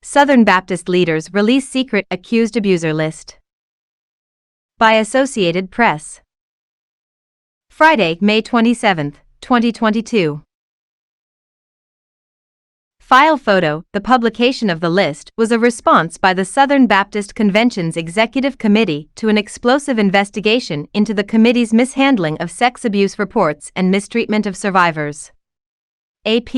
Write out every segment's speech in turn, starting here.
Southern Baptist leaders release secret accused abuser list. By Associated Press. Friday, May 27, 2022. File photo: the publication of the list was a response by the Southern Baptist Convention's Executive Committee to an explosive investigation into the committee's mishandling of sex abuse reports and mistreatment of survivors. AP.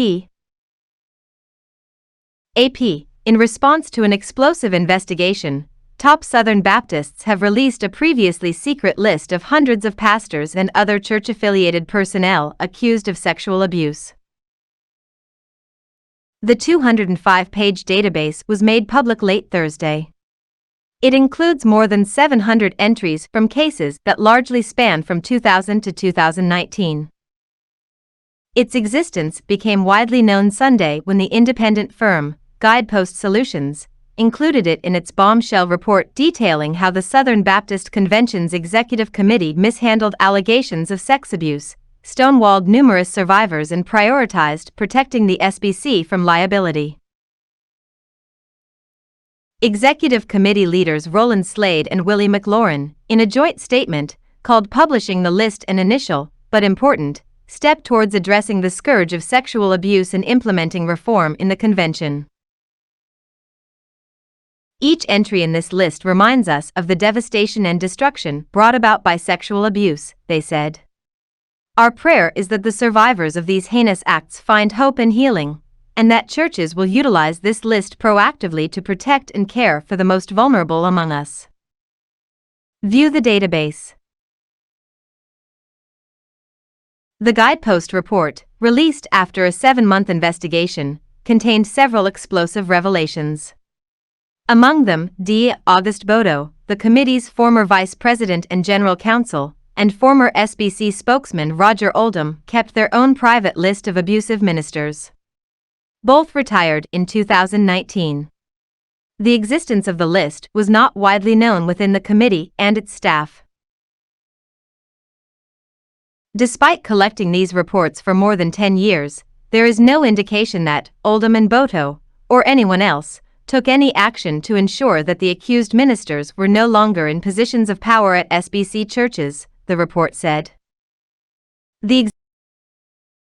In response to an explosive investigation, top Southern Baptists have released a previously secret list of hundreds of pastors and other church-affiliated personnel accused of sexual abuse. The 205-page database was made public late Thursday. It includes more than 700 entries from cases that largely span from 2000 to 2019. Its existence became widely known Sunday when the independent firm, Guidepost Solutions, included it in its bombshell report detailing how the Southern Baptist Convention's Executive Committee mishandled allegations of sex abuse, stonewalled numerous survivors, and prioritized protecting the SBC from liability. Executive Committee leaders Roland Slade and Willie McLaurin, in a joint statement, called publishing the list an initial, but important, step towards addressing the scourge of sexual abuse and implementing reform in the convention. Each entry in this list reminds us of the devastation and destruction brought about by sexual abuse, they said. Our prayer is that the survivors of these heinous acts find hope and healing, and that churches will utilize this list proactively to protect and care for the most vulnerable among us. View the database. The Guidepost report, released after a 7-month investigation, contained several explosive revelations. Among them, D. August Bodo, the committee's former vice president and general counsel, and former SBC spokesman Roger Oldham kept their own private list of abusive ministers. Both retired in 2019. The existence of the list was not widely known within the committee and its staff. Despite collecting these reports for more than 10 years, there is no indication that Oldham and Boto, or anyone else, took any action to ensure that the accused ministers were no longer in positions of power at SBC churches, the report said. The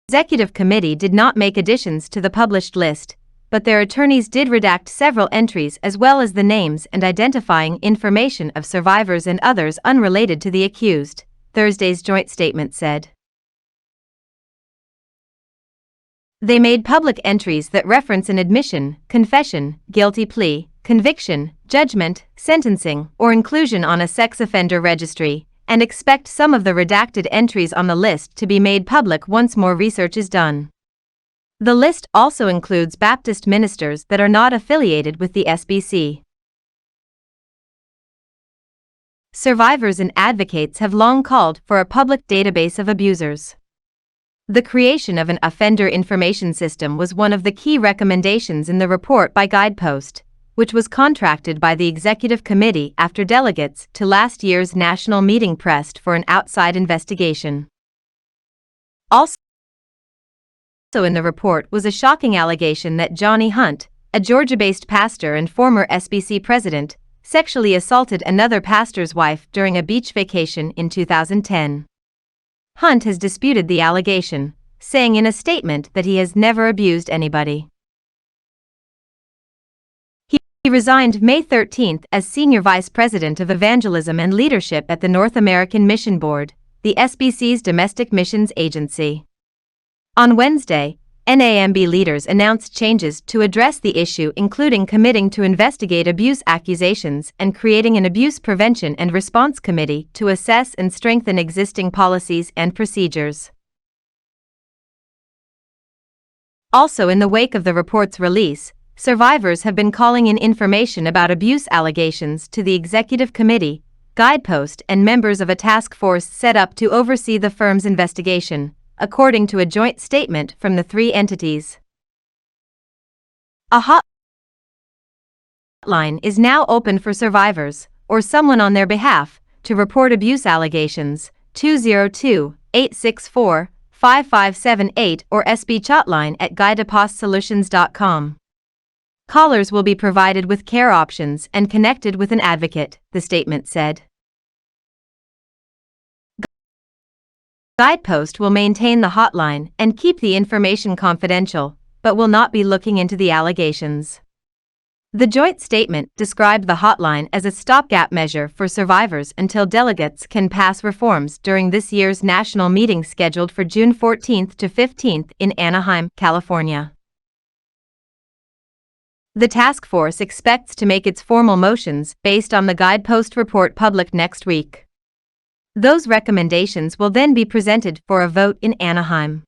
Executive Committee did not make additions to the published list, but their attorneys did redact several entries as well as the names and identifying information of survivors and others unrelated to the accused, Thursday's joint statement said. They made public entries that reference an admission, confession, guilty plea, conviction, judgment, sentencing, or inclusion on a sex offender registry, and expect some of the redacted entries on the list to be made public once more research is done. The list also includes Baptist ministers that are not affiliated with the SBC. Survivors and advocates have long called for a public database of abusers. The creation of an offender information system was one of the key recommendations in the report by Guidepost, which was contracted by the Executive Committee after delegates to last year's national meeting pressed for an outside investigation. Also in the report was a shocking allegation that Johnny Hunt, a Georgia-based pastor and former SBC president, sexually assaulted another pastor's wife during a beach vacation in 2010. Hunt has disputed the allegation, saying in a statement that he has never abused anybody. He resigned May 13 as Senior Vice President of Evangelism and Leadership at the North American Mission Board, the SBC's domestic missions agency. On Wednesday, NAMB leaders announced changes to address the issue, including committing to investigate abuse accusations and creating an abuse prevention and response committee to assess and strengthen existing policies and procedures. Also, in the wake of the report's release, survivors have been calling in information about abuse allegations to the Executive Committee, Guidepost and members of a task force set up to oversee the firm's investigation, according to a joint statement from the three entities. A hotline is now open for survivors, or someone on their behalf, to report abuse allegations, 202-864-5578 or SB Chatline at guidepostSolutions.com. Callers will be provided with care options and connected with an advocate, the statement said. Guidepost will maintain the hotline and keep the information confidential, but will not be looking into the allegations. The joint statement described the hotline as a stopgap measure for survivors until delegates can pass reforms during this year's national meeting scheduled for June 14 to 15 in Anaheim, California. The task force expects to make its formal motions based on the Guidepost report public next week. Those recommendations will then be presented for a vote in Anaheim.